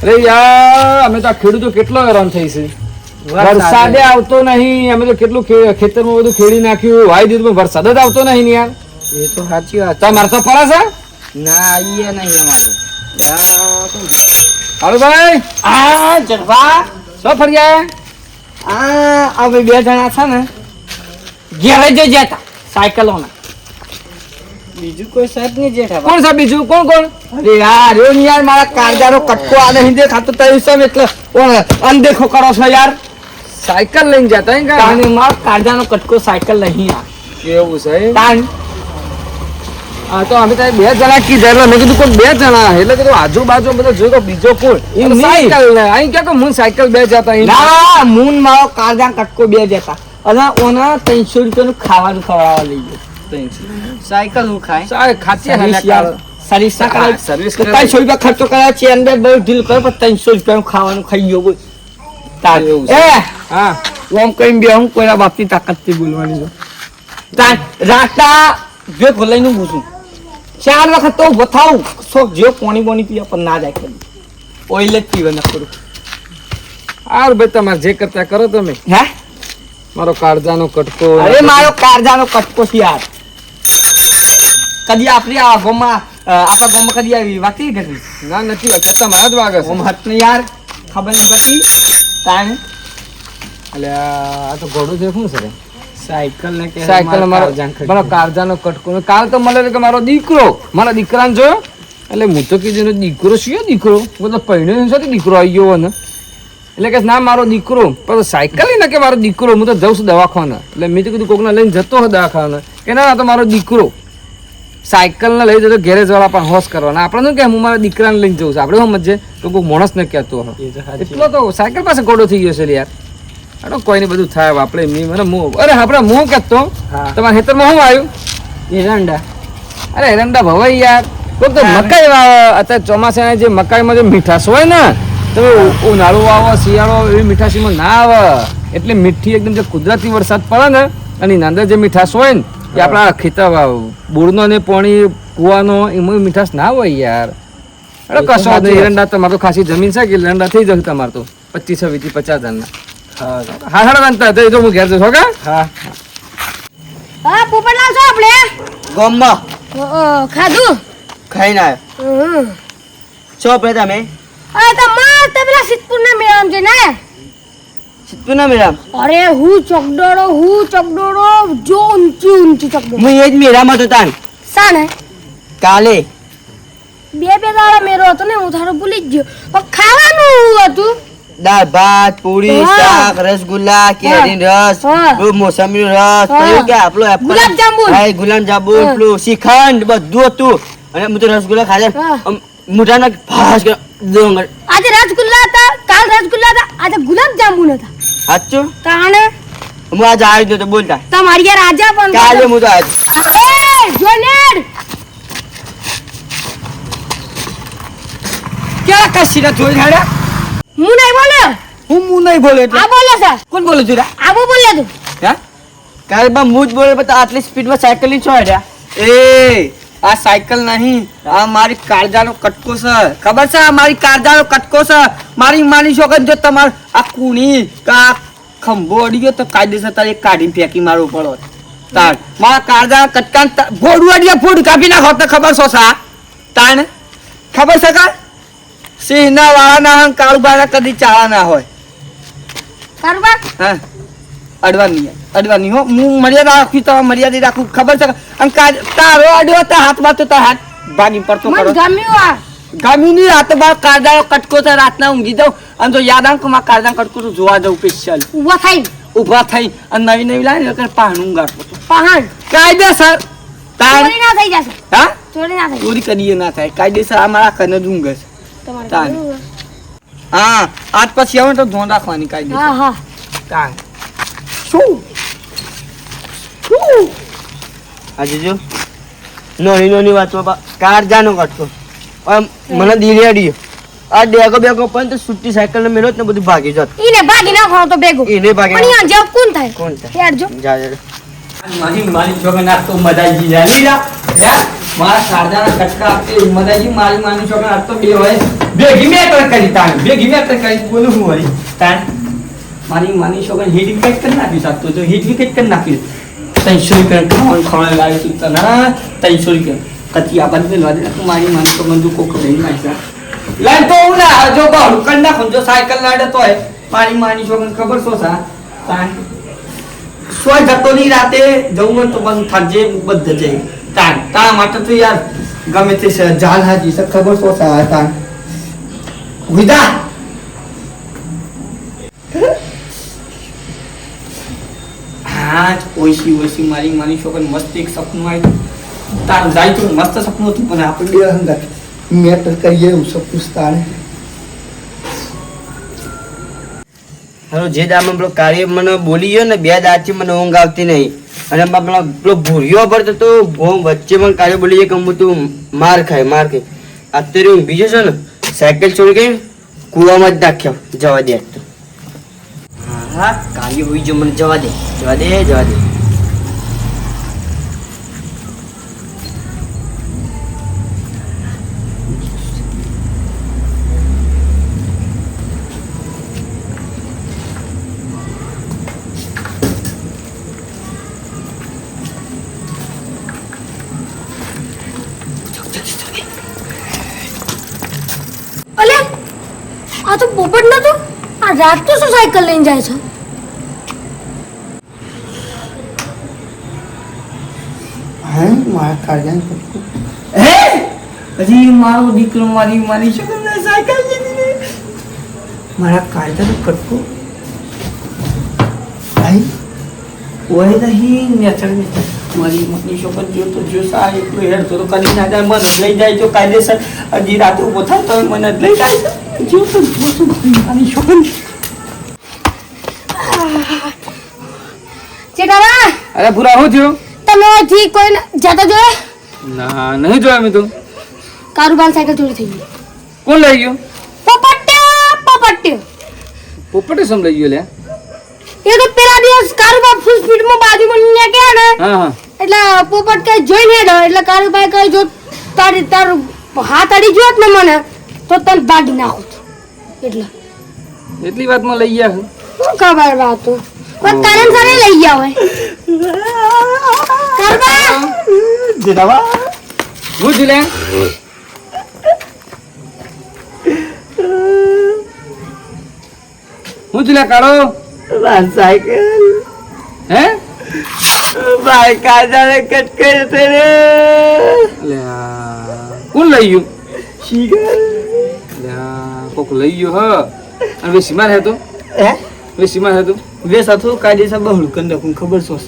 અરે યાર અમે તો આ ખેડૂતો કેટલો હેરાન થઈ છે. વરસાદે આવતો નહીં. અમે તો કેટલું ખેતરમાં બધું ખેડી નાખ્યું, વાઈ દીધું, વરસાદ જ આવતો નહીં ને યાર. એ તો સાચી વાત. તમારે તો પડે છે? ના આઈએ નહીં અમારે. હાલો ભાઈ. આ જરવા શું ફર્યા? અમે 2 જણા છે ને ઘેરે જ જતા સાયકલોના. બીજું કોઈ સાહેબ નહીં જેઠા. કોણ છે બીજું? કોણ કોણ? અરે યાર એવું નહીં યાર, મારા કાળજાનો કટકો આને હિંદે ખાતો તઈ છે એટલે અનદેખો કરો છો યાર. સાયકલ લઈને જતા હે કા? તાને મારો કાળજાનો કટકો સાયકલ નહીં આ કેવું છે? તાન હા તો અમે તો 2 જણા કીધા એટલે મેં કીધું કોઈ 2 જણા એટલે કીધું આજુબાજુ બધા જોયું તો બીજો કોણ? એમ નહીં. સાયકલ ને અહીં ક્યાં હું સાયકલ 2 જતા અહીં. ના મૂન મારો કાળજાનો કટકો 2 જતા અને ઓના 300 રૂપિયાનું ખાવાનું ખવડાવવા લઈ ગયો. સાયકલ હું ખાય ખાતી સર્વિસ ના કરાય. સર્વિસ 300 રૂપિયા ખર્ચો કર્યા છે અંદર બહુ ઢીલ કરે પણ 300 રૂપિયાનું ખાવાનું ખાઈ ગયો બોલ. તાન એવું છે. એ હા ઓમ કઈ બે હું કોઈના બાપની તાકાતથી બોલવાની છે. તાન રાતા જે ખોલાઈનું પૂછું 4 વખત તો બતાવું શોખ જો પાણી બોની પીવા પણ ના જાય કરી ઓઇલ જ પીવા ન કરું. હારું ભાઈ તમારે જે કરતા કરો તમે. હે મારો કાળજાનો કટકો. અરે મારો કાળજાનો કટકો છે યાર. કદી આપણી આ ગામમાં આપણા ગામમાં કદી આવી વાતી ઘટની ના નથી વાગતા, તમારા જ વાગે છે. ઓમ હટ ને યાર ખબર નહીં પડતી. તાણ એટલે આ તો ઘોડું છે શું છે? સાયકલ ને કે સાયકલ મારો કાળજાનો કટકો. કાલ તો મળે કે મારો દીકરો, મારા દીકરાને જોયો એટલે હું તો કીધું ને દીકરો શું દીકરો બધો પહેણ્યો છે દીકરો આવી ગયો ને એટલે કે ના મારો દીકરો. પણ સાયકલ ને કે મારો દીકરો હું તો જઉં છું દવાખાને. એટલે મેં તો કીધું કોકને લઈને જતો હોય દવાખાને કે ના તો મારો દીકરો. સાયકલ ને લઈ જતો ગેરેજ વાળા પણ હોશ કરવાના. આપણે શું કે હું મારા દીકરાને લઈને જઉં છું. આપણે સમજે તો કોઈ માણસ ને કહેતો હોય એટલો તો સાયકલ પાસે ગોડો થઈ ગયો છે યાર. કોઈ ને બધું થાય આપણે એમની મને અરે આપણે હું કહેતો તમારા ખેતરમાં શું આવ્યું? એરંડા. અરે એરંડા ભવાઈ યાર. કોઈક તો મકાઈ વાવે. અત્યારે ચોમાસાના જે મકાઈમાં જે મીઠાશ હોય ને તમે ઉનાળું વાવો શિયાળો એવી મીઠાશીમાં ના આવે. એટલે મીઠી એકદમ જે કુદરતી વરસાદ પડે ને અને એની અંદર જે મીઠાશ હોય ને એ આપણા ખેતર બોરનો ને પાણી કુવાનો એમાં મીઠાશ ના હોય યાર. અરે કશો નહીં. એરંડા તમારે તો ખાસી જમીન છે કે એરંડા થઈ જશે તમારે તો 25 20 50 હજારના. હા હા બનતા તો હું ઘેર જશો કે? હા હા પોપટ લાવશો આપણે ગામમાં ખાધું ખાઈને આવ્યો છો આપણે તમે અરે તો માર તે પેલા સિદ્ધપુર ના મેળામ છે ને સિદ્ધપુરના મેળામ. અરે હું ચકડોળો જો ઊંચી ચકડોળો હું એ જ મેળામાં હતો તાન સાને કાલે બે દાડા મેળો હતો ને હું થારો ભૂલી જ ગયો પણ ખાવાનું હતું દાળ ભાત પૂરી હા. શાક રસગુલ્લા કેરીનો રસ હા. પેલું મોસંબીનો રસ હા. પેલું કે આપણો એપલ ગુલાબજાંબુ. હા ગુલાબજાંબુ હા. પેલું શ્રીખંડ બધું હતું અને હું તો રસગુલ્લા ખાધા હા. મોઢાના ભાસ ડોંગર આજે રસગુલ્લા હતા કાલ રસગુલ્લા હતા આજે ગુલાબજાંબુ હતા સાચું તાણે હું આજે આવ્યો તો બોલતા તમારી યાર રાજા પણ કાલે હું તો આવ્યો એ જોનેડ ક્યાં કશી ના થોડી ખાડ્યા હું નહીં બોલ્યો હું નહીં બોલે એટલે આ બોલે છે કોણ બોલે છે આબુ બોલ્યા તું હે કાલે બા હું જ બોલે પણ આટલી સ્પીડમાં સાયકલ ની છો હેડ્યા એ આ સાયકલ નહીં આ મારી કાળજાનો કટકો છે ખબર છે આ મારી કાળજાનો કટકો છે મારી છોકરી જો તમાર આ કુણી કા ખંભો અડી ગયો તો કાયદેસર તારે કાઢીને ફેંકી મારવું પડો તાણ મારા કાળજાનો કટકા ફોડું અડી ફોડું કાપી નાખો તો ખબર છો સા તાણ ખબર છે કા સિંહના વાળાના હં કાળુબાના કદી ચાળા ના હોય કારબા હા અડવાની હો હું મર્યાદા રાખું તો મર્યાદા રાખું ખબર છે અને તારો અડ્યો તો હાથમાં તો તાર હાથ ભાગી પડતો મને કરો ગમ્યું આ ગમ્યું નહીં આ તો મારો કાળજાનો કટકો છે રાતના ઊંઘી જાઉં અને તો યાદ આવ કે મારા કાળજાનો કટકો તો જોવા જાઉં સ્પેશિયલ ઉભા થઈ ઊભા થઈ અને નવી લાવી ને પાહણ ઊંઘાડતો હતો પહાણ કાયદેસર તાણ ચોરી ના થઈ જશે હા ચોરી ના થઈ ચોરી કરીએ ના થાય કાયદેસર આ મારા કને જ ઊંઘે છે તમારે તાણ. બરોબર. હા આજ પછી આવે ને તો ધોન રાખવાની કાયદેસર હા હા તાણ શું આજે જો નાની વાતમાં કાળજાનો કટકો મને દિલે અડ્યો આ ડેગો બેગો પણ તો છૂટી સાયકલ ને મેળો ને બધું ભાગી જત ઈને ભાગી નાખો તો ભેગું એને ભાગી પણ અહીંયા જેવું કોણ થાય કોણ થાય? હેડજો જા મારી છોકરા નાખ તો મદાજી જાની રા મારા કાળજાના કટકા આપતી મદાજી મારી છોકરા નાખ તો બે હોય ભેગી મેટર કરી તાણ ભેગી મેટર કરી બોલું હું વળી તાણ મારી છોકરી હિટ વિકેટ કરી નાખી શકતો જો હિટ વિકેટ કરી નાખી 300 રૂપિયા ખાવાનું ખવડાવી લાવી છું તને 300 રૂપિયા કતી આ બંધ લેવા દે તું મારી છોકરી તું કોક લઈ નાખ્યા લાઈન તો હું ના જો બહુ કરી નાખું જો સાયકલ લાડે તોય મારી છોકરીને ખબર શું છે તાણ સોય જતો નહીં રાતે જવું હોય તો બંધ થાકજે બધે જઈ તારા માટે તો યાર ગમે તે જાલ હાજી છે ખબર શું છે તાણ વિદા હા ઓઈસી મારી છોકરી મસ્ત એક સપનું આવ્યું તારું જાય તો મસ્ત સપનું હતું પણ આપણે બે હંગા મેટર કરીએ એવું સપનું તારે હાલો જે દામાં પેલો કાર્ય મને બોલી ગયો ને 2 દાંતથી મને ઊંઘ આવતી નહીં અને પેલો ભૂરિયો પડતો તો વચ્ચે પણ કાર્ય બોલી જાય કે હું તું માર ખાય અત્યારે ઊંઘ બીજો છે ને સાયકલ છોડી ગઈ કૂવામાં જ નાખ્યો જવા દે તો હા કાર્ય હોઈ જો મને જવા દે અલે આ તો પોપટ નતો આ રાત તો શું સાયકલ લઈને જાય છે હા મારા કાળજાને કટકો હે હજી મારો દીકરો મારી છોકરીને સાયકલ લીધી ને મારા કાળજાનો કટકો ભાઈ ઓય નહીં નેચર મારી છોકરી જો સા એકલો હેડતો તો કદી ના જાય મને લઈ જાય તો કાયદેસર હજી રાતે ઉભો થાય તો મને લઈ જાય જો તો મારી છોકરી ચેટાવા અરે ભૂરા હું થયું તમે થી કોઈ જતો જોયે ના નહીં જોયા મેં તો કારુબાર સાયકલ ચોરી થઈ ગઈ કોણ લઈ ગયો પોપટ્યો પોપટે સમ લઈ ગયો લે એ તો પેલા દિવસ કારુબાર ફૂલ સ્પીડમાં બાજુમાં ને ગયા ને હા એટલે પોપટ કઈ જોઈને હેડો એટલે કારુબાઈ કઈ જો તારું હાથ અડી ગયો ને મને તો તને ભાગી નાખું એટલે એટલી વાતમાં લઈ ગયા છે શું ખબર વાતો કોઈ કારણ સારે લઈ ગયા હોય કારુબા જેડાવા હું જ લે હું જ લે કાળો સાયકલ હે ભાઈ કાજાને કટકે છે રે લે કોણ લઈ ગયું શીગર લે કોક લઈ ગયો હ અને વે સીમાર હે તો હે વે સાથો કાયદેસર બહુલ કરી નાખું ખબર છો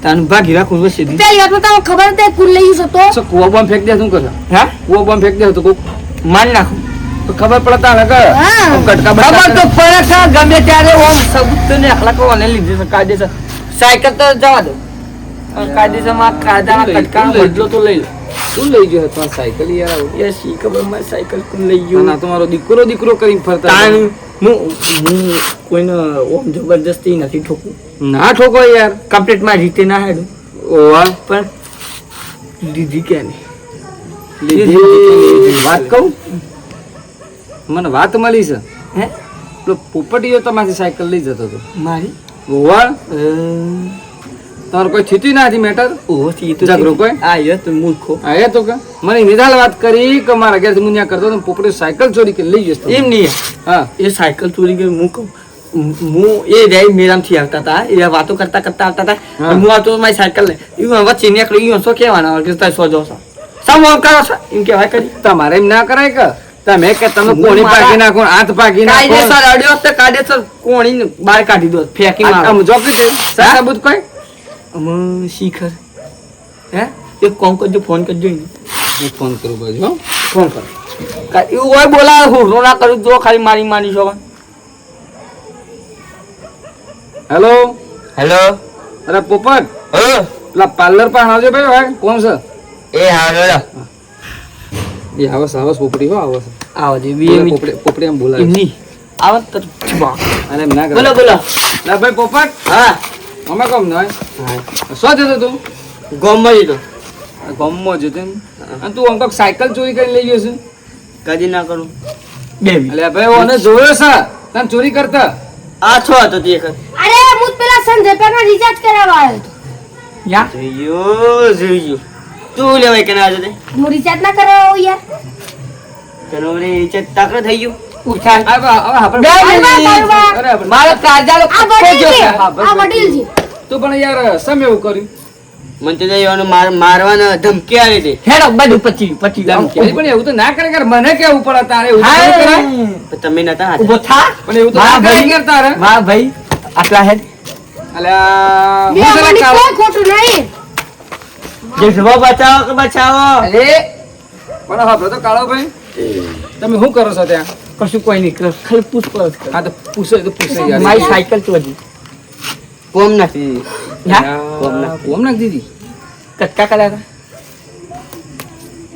તાન ભાગી રાખું વસે દી પેલી વાતમાં તમને ખબર તે કુલ લઈ ગયું તો સો કુવા બોમ્બ ફેંક દે શું કરે હા કુવા બોમ્બ ફેંક દે તો કોક માર નાખું તો ખબર પડતા ને કે હા. કટકા ખબર તો પડે છે ગમે ત્યારે ઓમ સબૂત ને અખલા કો ને લીધે છે કાયદેસર સાયકલ તો જવા દો કાયદેસર માં કાયદાના કટકાનો બદલો તો લઈ લે તું લઈ ગયો તમારી સાયકલ યાર એ શી ખબર માં સાયકલ કોણ લઈ ગયો ના તમારો દીકરો કરીને ફરતા તાણ હું કોઈને ઓમ જબરદસ્તી નથી ઠોકું ના ઠોકો યાર કમ્પ્લીટ માં રીતે ના હેડું ઓવા પણ દીદી કે નહીં વાત કહું મને વાત મળી છે હે પેલો પોપટીયો તમારી સાયકલ લઈ જતો હતો મારી ઓવા તમારું કોઈ થયું નથી મેટર ઓહો સી તો જાગરો કોઈ આ યસ મૂર્ખો આયા તો કે મને નિદાલ વાત કરી કે મારા ઘેર મુન્યા કરતો તો પોપટી સાયકલ ચોરી કરી લઈ જતો એમ નહીં હા એ સાયકલ ચોરી ગઈ હું કહું હું એ રે મેરામથી આવતા હતા એ વાતો કરતા આવતા હતા હા. હું આવતો મારી સાયકલ લે એવું વચ્ચે નીકળી ગયો શું કહેવાના કે તાર સોજો છો સમ કરો છો એમ કહેવાય કરી તમારે એમ ના કરાય કે તમે કે તમે કોણી પાકી નાખો હાથ પાકી નાખો કાયદેસર અડ્યો તો કાયદેસર કોણી બહાર કાઢી દો ફેંકી મારો આમ જોકી દે સાબુત કોઈ શીખર હે એક કોમ કરજો ફોન કરજો એને હું ફોન કરું બાજુ હો ફોન કરો એવું હોય બોલા હું ના કરું જો ખાલી મારી છો હેલો હેલો અરે પોપટ ઓ પેલા પાર્લર પર આવજો ભાઈ ભાઈ કોણ છે એ હા હેલો એ આવસ પોપડી હો આવસ આવો જે બી પોપડી આમ બોલાય એમની આવો તો અરે એમ ના કરે બોલો લા ભાઈ પોપટ હા અમે કોમ નય શું જતો તું ગોમમાં જતો ગમમાં જતો એમ? અને તું અંક સાયકલ ચોરી કરીને લઈ ગયો છે કદી ના કરું બે મિનિટ. એટલે ભાઈ ઓને જોયો છે તને ચોરી કરતા આ છો હતો તે વખત. અરે હું પેલા સંજય પેલા રિચાર્જ કરાવવા આવ્યો હતો યા જોયું તું લેવાય કે ના જતે હું રિચાર્જ ના કરાવો યાર તને વળી નીચે તાકરો થઈ ગયું ઉઠાય. હવે આપણે બે અરે બા, મિનિટ. અરે બા. અરે આપણે- મારો કાળજાનો આ કટકો વડીલ છે જોશે. હા, બસ, આ બસ. વડીલ છે તું પણ યાર સમ એવું કર્યું મને તો એવાનો મારવાના ધમકી આવી હતી હેડો બધું પતી પતી ધમકી પણ એવું તો ના કરે યાર મને કેવું પડે તારે એવું તો નહીં કરાય. પણ તમે નતા હાથે. ઉભો થા. પણ એવું તો હા, ના કરાય ભાઈ. યાર તારે વાહ ભાઈ આટલા હેડ અલ્યા બે હું તને મને કાળો- કોઈ ખોટું નહીં જે જવાબ બચાવો કે બચાવો અરે પણ હા તો કાળો ભાઈ તમે શું કરો છો ત્યાં કશું કોઈ નહીં કરો. ખાલી પૂછપરછ કરો. હા તો પૂછો તો પૂછો યાર મારી સાયકલ ચોરી કોમ નથી હા? કોમ નાખ દીધી કટકા કર્યા હતા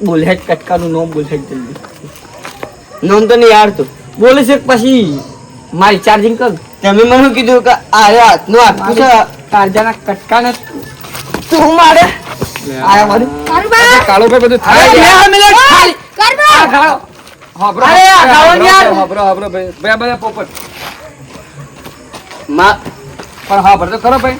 બોલ હેડ કટકાનું નામ બોલ હેડ જલ્દી નોંધ તો નહીં યાર તું બોલે છે કે પછી મારી ચાર્જિંગ કર તમે મને શું કીધું કે આ હાથનો હાથ પૂછો કાળજાના કટકાને તું મારે આયા મારું કારુબા કાળો ભાઈ બધું થાય અરે, યાર. બે મિનિટ ખાલી. કારુબા આ ખાડો. હાંભળો, અરે, આ હાંભળો, ખાવાનું યાર. હાંભળો, હાંભળો ભાઈ બધા પોપટ માં પણ હા ભરતો ખરો ભાઈ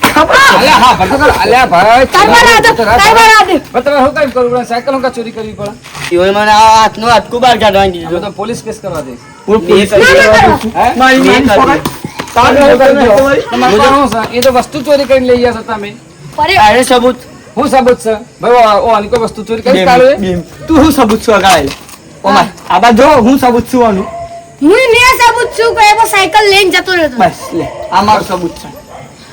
અલ્યા હા ભરતો ખરો અલ્યા ભાઈ કારુબા રાધે કારુબા રાધે પણ તમે શું કામ કરવું પડે સાયકલ હું કાં ચોરી કરવી પડે ઈવોએ મને આ હાથનો હાથકું બહાર કાઢવાનું અમે કીધું તો પોલીસ કેસ કરવા દઈશ હું પોલીસ મેં ના, ના, ના. હે? મારી મેં મારી કરી. છોકરા. તારે એવું કરી દો. તમારે પણ શું છે? એ તો વસ્તુ ચોરી કરીને લઈ ગયા છો તમે પરે અરે સબૂત હું સાબુત છે ભાઈ ઓ આની કોઈ વસ્તુ ચોરી કરી બેમ, કાળો બેમ. તું શું સબૂત છું અગાડેલ? ઓમાય, આ બાજુ જો હું સબૂત છું આનું. હું ને સાબુત છું કે એવો સાયકલ લઈને જતો રહ્યો બસ લે આ મારું સબૂત છે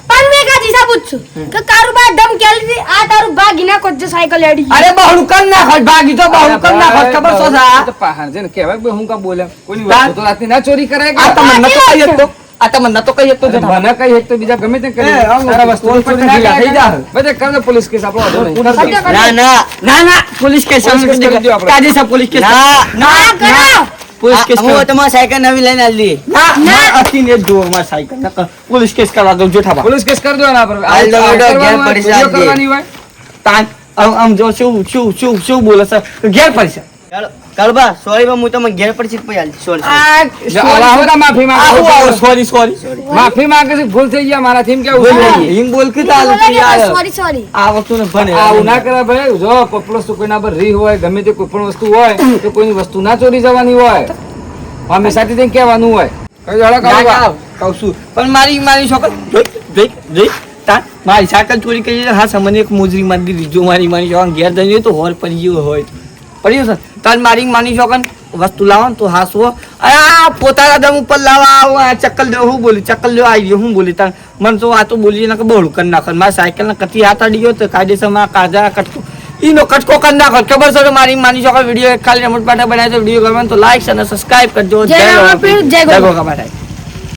પણ મેં કાજી સાબુત છું કે કારુબા ડમ કેલી આ તારું ભાગી નાખો જો સાયકલ એડી અરે બહુ કર નાખ ભાગી તો બહુ કર નાખ ખબર છો સા પહાડ છે ને કહેવાય ભાઈ હું કાં બોલ્યા કોઈની તાર- વસ્તુ તો રાતની ના ચોરી કરાય કે? આ તમને નતો કહી શકતો આ તમને નતો કહી શકતો અરે મને કઈ એક તો બીજા ગમે તે કરી એ, આમ તારા વસ્તુ પોલીસ ચોરી પટ્ટા ના થઈ કરાય. જાય. બધે કર દો પોલીસ કેસ આપણો વાંધો નહીં. ના ના ના ના પોલીસ કેસ પોલીસ કેસ કરી દો આપણે. કાજી સાહેબ પોલીસ કેસ ના ના કરો પોલીસ કેસ હું તમારી સાયકલ નવી લઈને આલી ના ના અસીને જો માર સાયકલ નકર પોલીસ કેસ કરવા દઉં જો થાબા પોલીસ કેસ કરી દો એના પર હાલ દો, આ દો, કરવાનું ઘેર હોય, પડી વિડીયો જાય. કરવાની હોય તાન આમ જો શું બોલે છે ઘેર પડશે કલબા સોરી હું તમને ઘેર પર ચીજ પડી આલી સોરી જો આવા હોય તો માફી માંગો સોરી માફી માંગે છે ભૂલ થઈ ગયા મારાથી એમ કેવું છે? હિમ બોલ કે તાલ યાર સોરી સોરી આ વસ્તુ ને ભણે આવું ના કરે ભાઈ જો પપલો વસ્તુ કોઈના પર રી હોય ગમે તે કોઈ પણ વસ્તુ હોય તો કોઈની વસ્તુ ના ચોરી જવાની હોય હંમેશાથી તેને કહેવાનું હોય કઈ જાડો ના, કાઢો ના, કહું છું. પણ મારી છોકર જોઈ તાન મારી સાયકલ ચોરી કરી છે. હા સામાન્ય એક મોજરી મારી દીધી જો મારી છોકર ઘેર જઈને તો હોર પડી ગયો હોય પડ્યું છે તાન મારી છોકર વસ્તુ લાવો ને તો હાસવો આ પોતાના દમ ઉપર લાવવા આવો આ ચક્કલ દેવો હું બોલી ચક્કલ દેવો આવી ગયો હું બોલી તાન મને તો આ તો બોલી ને બહુ કરી નાખો મારી સાયકલ ને કતી હાથ અડી ગયો તો કાયદેસર માં કાજા કટકો ઈનો કટકો કરી નાખો ખબર છે તો મારી છોકર વિડીયો ખાલી રમત પાટા બનાવ્યો તો વિડીયો ગમે તો લાઈક અને સબસ્ક્રાઇબ કરજો જય રામાપીર, જય ગોગા. ગોગા માતા.